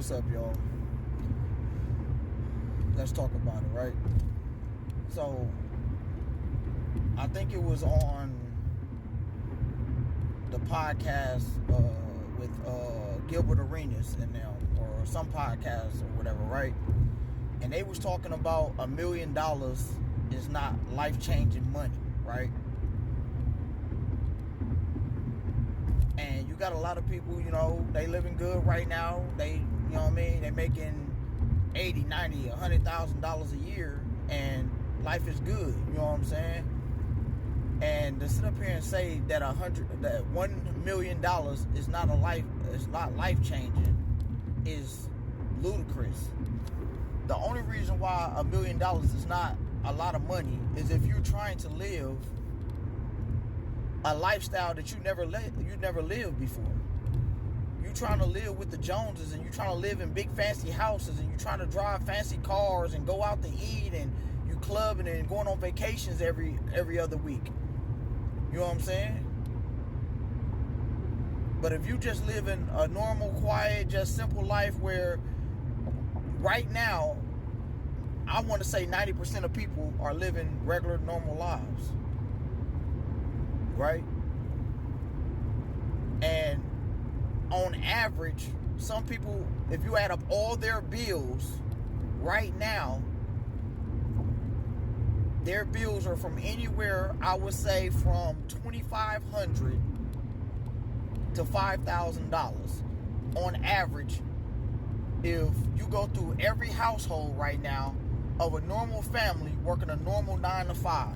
What's up, y'all? Let's talk about it, right? So, I think it was on the podcast with Gilbert Arenas and them, or some podcast or whatever, right? And they was talking about $1 million is not life-changing money, right? And you got a lot of people, you know, they living good right now. They, you know what I mean? They making $80, $90, $100,000 a year, and life is good. You know what I'm saying? And to sit up here and say that $1 million is not life changing, is ludicrous. The only reason why $1 million is not a lot of money is if you're trying to live a lifestyle that you never lived before. You trying to live with the Joneses, and you trying to live in big fancy houses, and you trying to drive fancy cars and go out to eat, and you clubbing and going on vacations every other week. You know what I'm saying? But if you just living a normal, quiet, just simple life where right now, I want to say 90% of people are living regular, normal lives. Right? And on average, some people, if you add up all their bills right now, their bills are from anywhere, I would say, from $2,500 to $5,000 on average. If you go through every household right now of a normal family working a normal 9 to 5,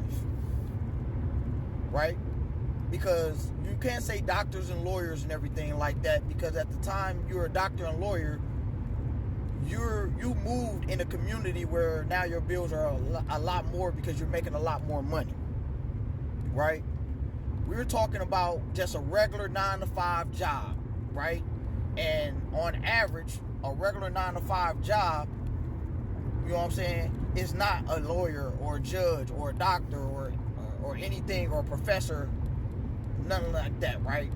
right? Because you can't say doctors and lawyers and everything like that, because at the time you're a doctor and lawyer, you moved in a community where now your bills are a lot more because you're making a lot more money, right? We're talking about just a regular 9 to 5 job, right? And on average, a regular 9 to 5 job, you know what I'm saying, is not a lawyer or a judge or a doctor or anything, or a professor, nothing like that, right?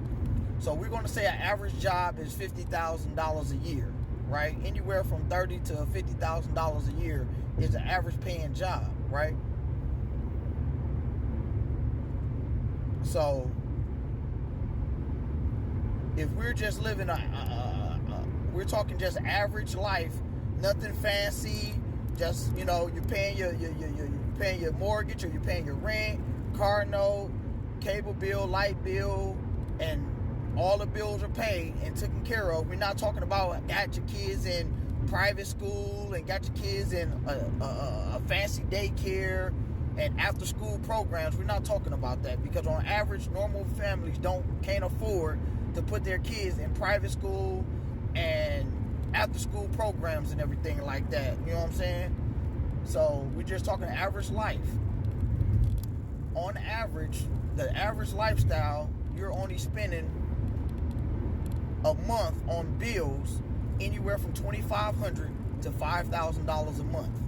So we're going to say an average job is $50,000 a year, right? Anywhere from $30,000 to $50,000 a year is the average paying job, right? So if we're just living we're talking just average life, nothing fancy, just, you know, you're paying your mortgage, or you're paying your rent, car note, cable bill, light bill, and all the bills are paid and taken care of. We're not talking about got your kids in private school and got your kids in a fancy daycare and after school programs. We're not talking about that, because on average, normal families can't afford to put their kids in private school and after school programs and everything like that. You know what I'm saying? So we're just talking average life. On average, the average lifestyle, you're only spending a month on bills anywhere from $2,500 to $5,000 a month,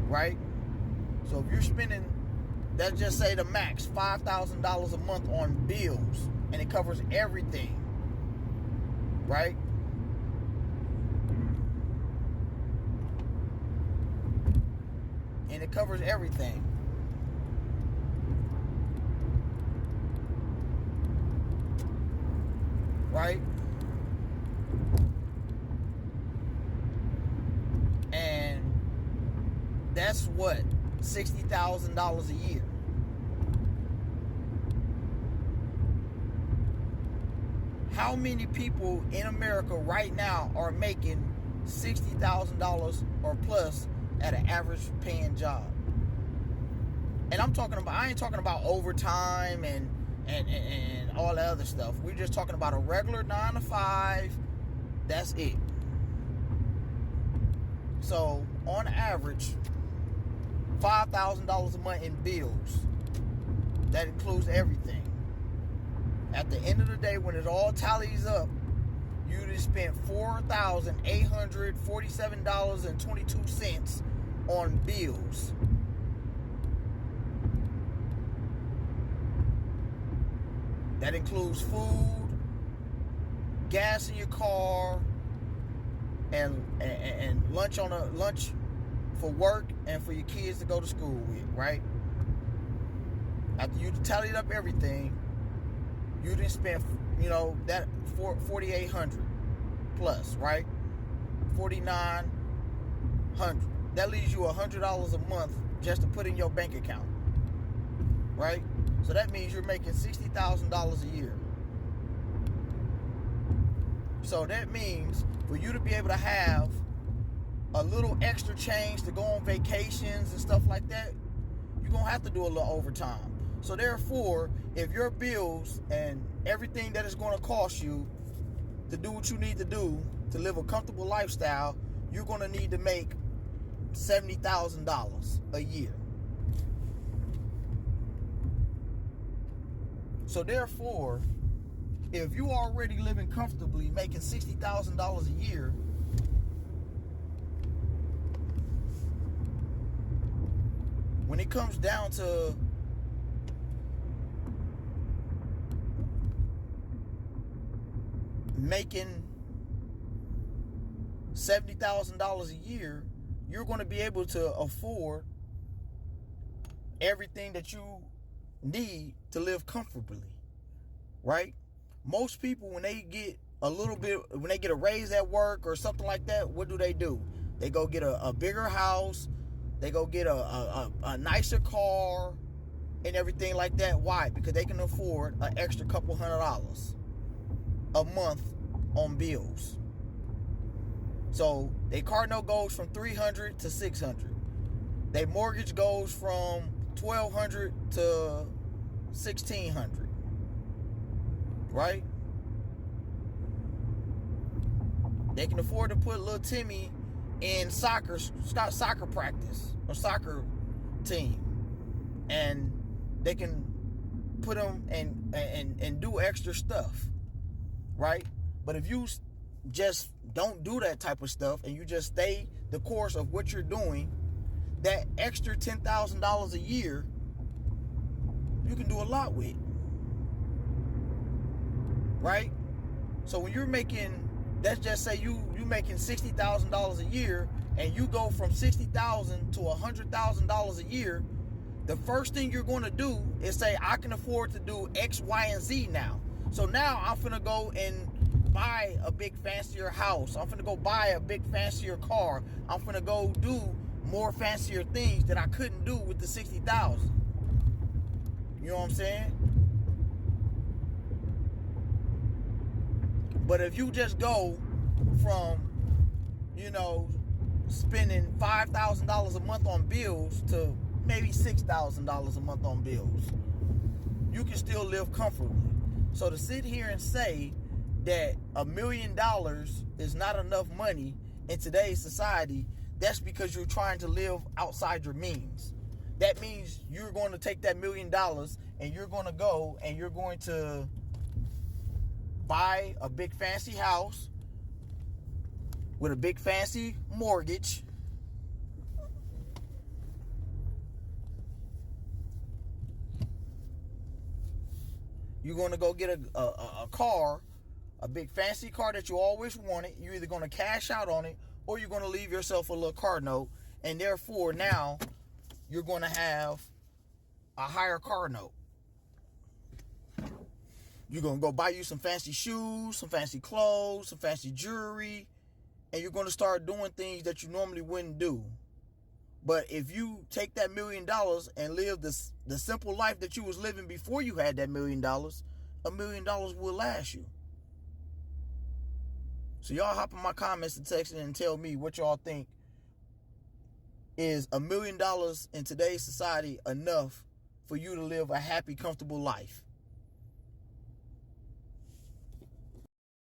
right? So if you're spending, let's just say the max, $5,000 a month on bills, and it covers everything, right? And it covers everything. Right? And that's what? $60,000 a year. How many people in America right now are making $60,000 or plus at an average paying job? And I ain't talking about overtime and all that other stuff. We're just talking about a regular 9 to 5. That's it. So on average, $5,000 a month in bills. That includes everything. At the end of the day, when it all tallies up, you just spent $4,847.22 on bills. That includes food, gas in your car, and lunch for work and for your kids to go to school with, right? After you tallied up everything, you didn't spend, that 4,800 plus, right? 4,900. That leaves you $100 a month just to put in your bank account, right? So that means you're making $60,000 a year. So that means for you to be able to have a little extra change to go on vacations and stuff like that, you're going to have to do a little overtime. So therefore, if your bills and everything that is going to cost you to do what you need to do to live a comfortable lifestyle, you're going to need to make $70,000 a year. So therefore, if you are already living comfortably, making $60,000 a year, when it comes down to making $70,000 a year, you're going to be able to afford everything that you need to live comfortably, right? Most people, when they get a raise at work or something like that, what do? They go get a bigger house, they go get a nicer car and everything like that. Why? Because they can afford an extra couple $100 a month on bills. So their car note goes from $300 to $600. Their mortgage goes from $1,200 to $1,600. Right? They can afford to put little Timmy in soccer practice or soccer team, and they can put them and do extra stuff, right? But if you just don't do that type of stuff and you just stay the course of what you're doing, that extra $10,000 a year you can do a lot with, right? So when you're making, let's just say you making $60,000 a year, and you go from $60,000 to $100,000 a year, the first thing you're going to do is say, I can afford to do X, Y, and Z now. So now I'm finna go and buy a big fancier house. I'm finna go buy a big fancier car. I'm finna go do more fancier things that I couldn't do with the $60,000. You know what I'm saying? But if you just go from, spending $5,000 a month on bills to maybe $6,000 a month on bills, you can still live comfortably. So to sit here and say that $1 million is not enough money in today's society, that's because you're trying to live outside your means. That means you're going to take that $1 million and you're going to go and you're going to buy a big fancy house with a big fancy mortgage. You're going to go get a car, a big fancy car that you always wanted. You're either going to cash out on it or you're going to leave yourself a little car note, and therefore now you're going to have a higher car note. You're going to go buy you some fancy shoes, some fancy clothes, some fancy jewelry, and you're going to start doing things that you normally wouldn't do. But if you take that $1 million and live the simple life that you was living before you had that $1 million, $1 million will last you. So y'all hop in my comments and text and tell me what y'all think. Is $1 million in today's society enough for you to live a happy, comfortable life?